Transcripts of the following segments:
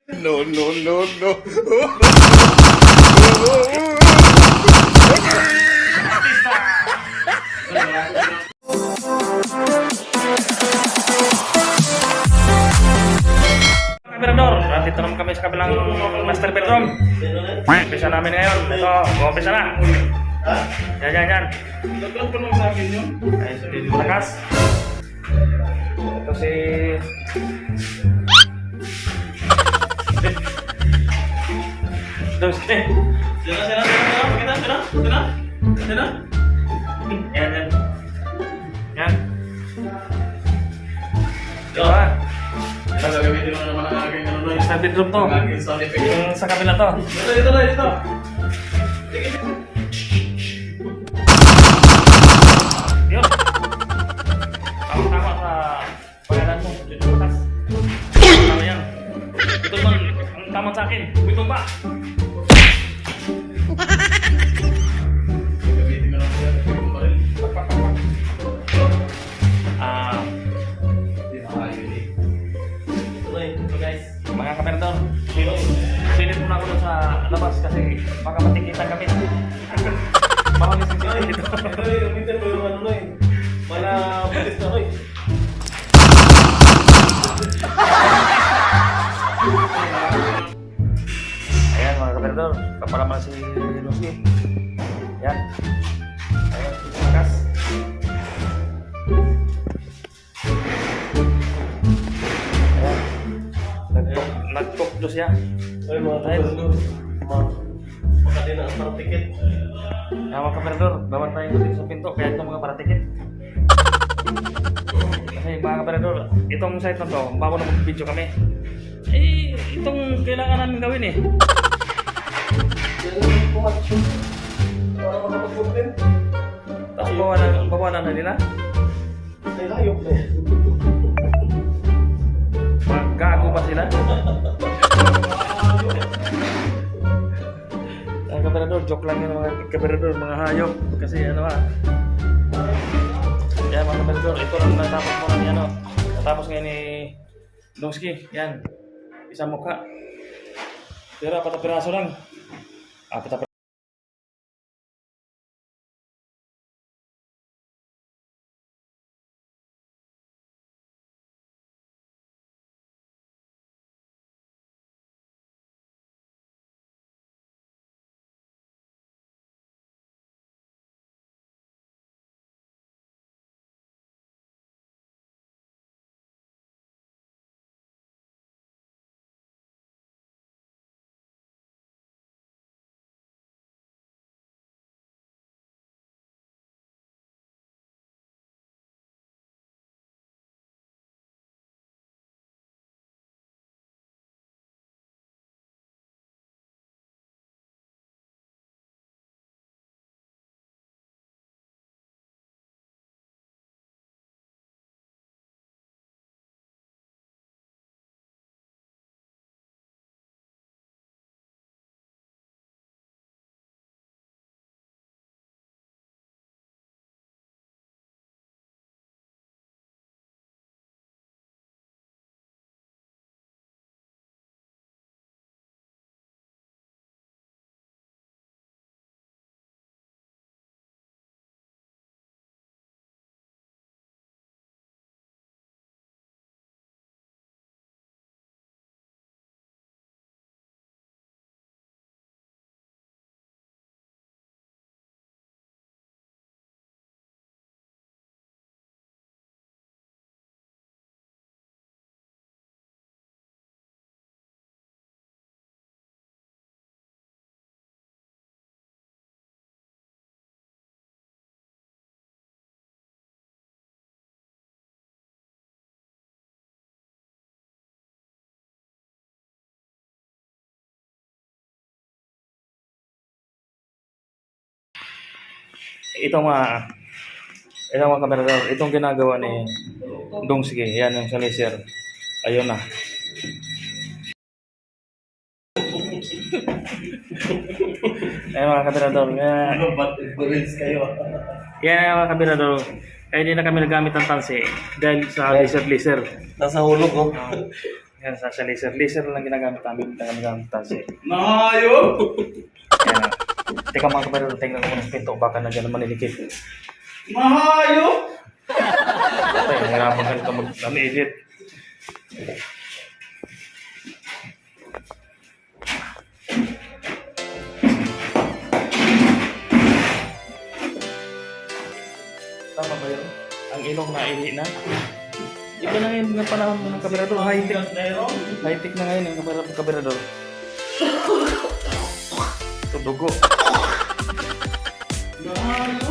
No, no, no, no. Kamerador, nandito naman kami sa kabilang master bedroom. Umpisa namin ngayon. Ito, umpisa na. Yan. Nagkaroon pa naman sa akin yun. Ay, si Lakas. Ito si... Doski. Sina. Yan. Diba? Gagamitin mo naman ang aking ano nun. Master bedroom to. Ang aking sound effect. Yung sa kabila to. Dito. Yun. Tama sa pangalan mo. Dito Lakas. Tama yan. Ito man ang tama sa akin. Ito ba? Gagamitin mo naman yan. Ito pa rin. Hindi na kayo eh. Ito guys, mga kamerador, sinit muna ako doon sa labas kasi baka matikitan kami. Baka nisisin dito. Ito eh, gamitin mo yung ano na eh. Mana balis na ko eh. Ayan mga kamerador, kapalaman si Lucy. Yan. Ayan, Lakas. Ayan. Nag-talk do siya. Ay mga kamerador, makadina ang parang ticket. Ayan mga kamerador, bawat tayo dito sa pinto, kaya ito mga paratikit. Kasi mga kamerador, itong site na to, bago na mag-video kami. Eh, itong kailangan namin gawin eh. Para makapag-content. Tapos bawalan na nila. Ay, hayop na eh. Maggago pa sila. Ang kamerador, joke lang yun mga kamerador, mga hayop. Kasi ano yan mga kamerador, ito lang natapos mo lang yan natapos ngayon ni Dongski. Yan, isang mukha. Pero apat na piraso lang. Apat na piraso. Itong mga kamerador, itong ginagawa ni Dongski, yan yung sa laser. Ayun na. Ayun mga kamerador. Ano ba't influence kayo? Yan mga kamerador. Ay hindi na kami nagamit ng tansi dahil sa laser. Nasa hulog oh. Yan, sa laser. Laser lang ginagamit namin. Ginagamit natin. Nayo! Yan. Teka mga kabarero, tingnan ko ng pinto. Baka na dyan manilikit. Nayo! Ay, hirapan ka nito mag-edit. Tama ba yun? Ang ilong na ihi na? Iba na ngayon ng panahon ng kaberador. High-tech. High-tech na ngayon ng kaberador. Ito dugo. Nayo!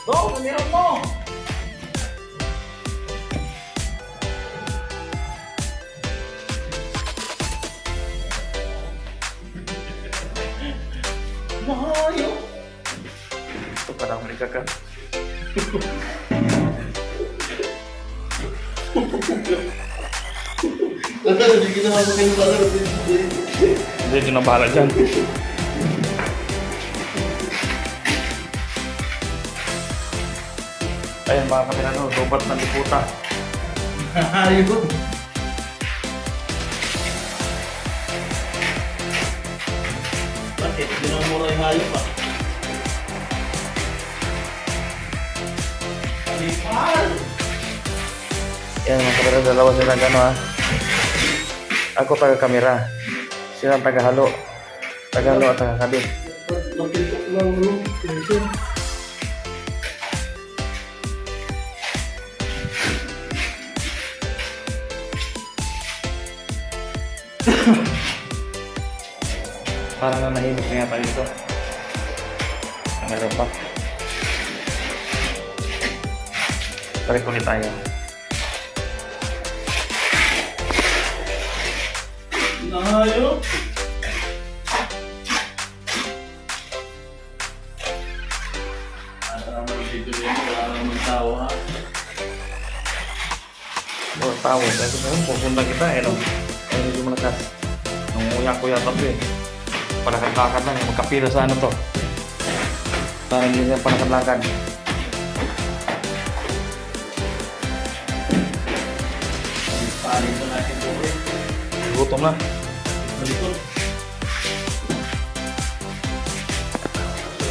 Dok, meron mo! Nayo! Ito parang malika ka. Hindi ginawa mo kayo pala. Hindi, ito na bahala dyan. Ayan mga kaberador, robot ng liputa. Nayo! Bakit? Ginamura yung hayop pa. Alipan! Yan mga kaberador, dalawa sila gano ha. Ako taga-kamera. Sila ang taga-halo. Taga-halo at taga-kabit. Napintok lang mo. Pinsin. Parang nanahimik na yata dito. Meron pa. Balik ulit tayo. Nayo! Wala naman dito din. Wala naman tao ha. Oh, tawag. Dahil ko pupunta kita eh. No? Ay, medyo malakas. Nung uyak ko yata ito eh. Panakadlakan lang. Magkapila sa ano to. Parang hindi siya panakadlakan. Paling ko natin po eh. Gutom na. Malikot.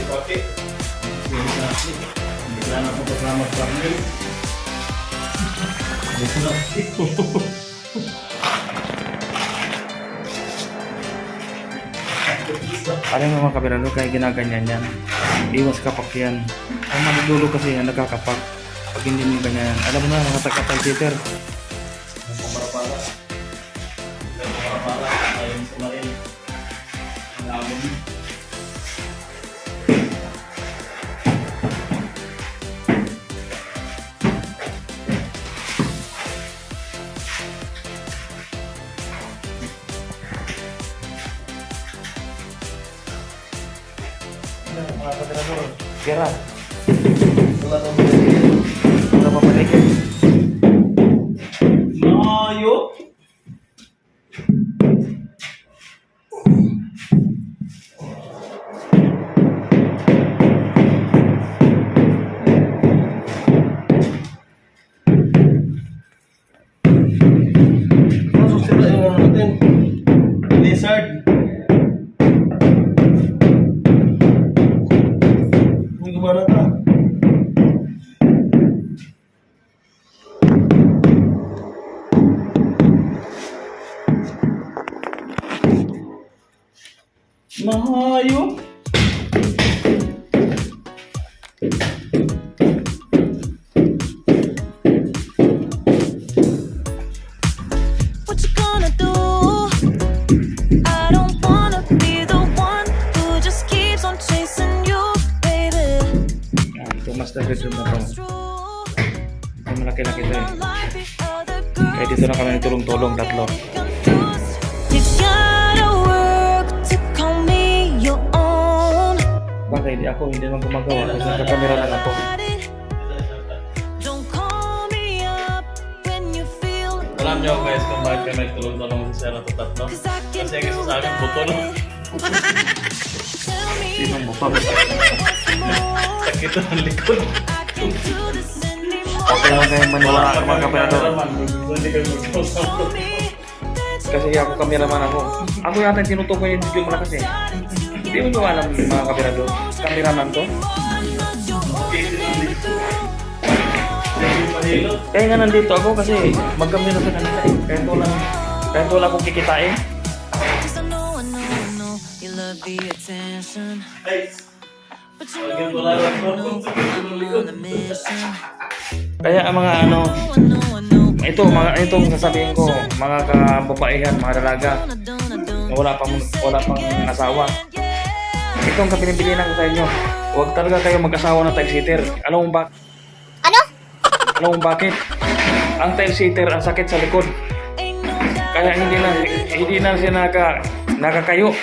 Bakit? Bigla na ako kasama sa amin. Alam mo mga kabiralo, kaya ginaganyan yan. Iwas kapak yan. Ang manudulo kasi yan, nagkakapak. Pag hindi mo ganyan. Alam mo na, mga taga-palpiter. Para. Ayun sa marin. Ang amon. Mga kabiralo, kira. Wala kang pinagigil. Wala pa paligid. Nayo! Ano sila yung ano natin? Lizard. Hindi gumana ka. Nahayo. What you gonna do? I don't wanna be the one who just keeps on chasing you, baby. Ito mas bedroom na to. It's true. Ito malaki-laki to eh. Like the other girls, Kaya dito na kami tulong-tulong, tatlo. confused. You gotta work to call me your own. Bakit hindi ako, hindi naman gumagawa. Kasi nagkakamera lang ako. Don't call me up when you feel Alam niyo guys kung bakit kami nagtulong-tulong sa Sierra to tatlo? 'cause I can Kasi kasi sa amin buto no? Tell me Sinong motor? what's more. Sakit ang likod. I can't do this anymore. Huwag kayong maniwala mga kaperador. Hindi kayo mag-usap. Kasi ako cameraman ako. Ako yata yung tinutukoy yung video malakas eh. Hindi mo ba alam mga kaperador? Cameraman to. Kaya nga nandito ako kasi mag-camera sa kanila eh. Kahit wala akong kikitain. Cause I know you love the attention. Ay, But you know I'm on a mission. Kaya ang mga ano, I know itong sasabihin ko, mga kababaihan, mga dalaga, I don't. na wala pang asawa. Itong kapinibilinan ko sa inyo. Huwag talaga kayo mag-asawa ng tile-sitter. Alam mo ba? Alam mo bakit? Ang tile-sitter ang sakit sa likod. Ain't no doubt. Kaya hindi na siya nakakayo.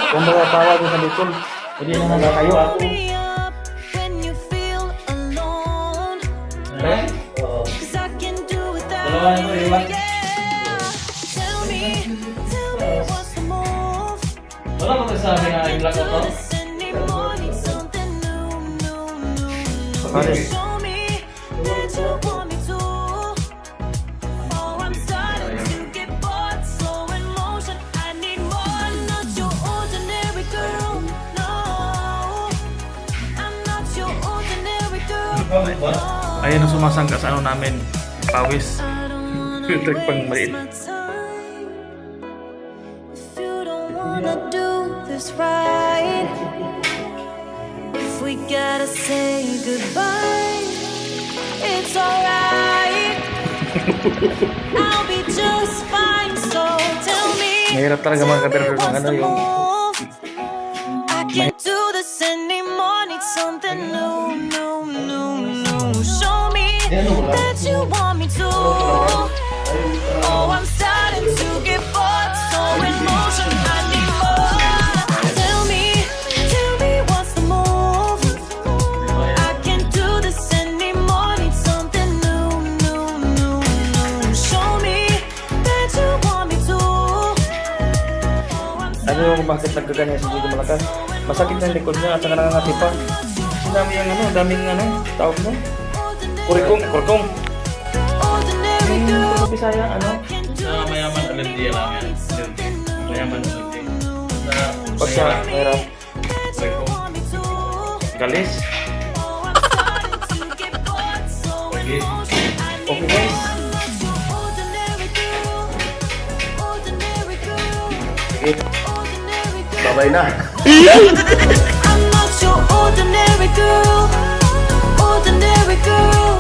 Kung tawag mo sa likod, hindi na nakakayo. Me up when you feel alone. Kaya, oo. Cause I can do Dalawa without na you. iwan. Yeah. Tell me what's the move? Wala ko sabi na yung black out, no? This anymore, need something new. Bakit? Show me that you want me to. Oh, I'm starting to get bored, slow in motion. I need more, not your ordinary girl. No, I'm not your ordinary girl. Bakit ba? ayun ang sumasangga sa ano namin, pawis. I don't wanna Filter pang waste maliit. my time. If you don't wanna do this right, if we gotta say goodbye, it's alright. I'll be just fine. So tell me, Mahirap talaga mga kaperador ng what's ano the yung move? I can't do this anymore. Need something new. Show me that you want me to. Oh, I'm starting to get bored, so in motion, I need more. Tell me what's the move? I can't do this anymore. Need something new. Show me that you want me to. Oh, I'm ano yung bakit nagkaganyan si Dito Malakas. Masakit na yung likod niya at saka nangangati pa. Ang daming tawag mo. Kurikong. ordinary Yung girl. Bisaya, ano? Sa mayaman alergiya lang yan. Mayaman alergiya. Sa Pag sa mahirap, Reko. galis. Okay. Okay guys. Sige. Babay na. I'm not your ordinary girl. Ordinary girl.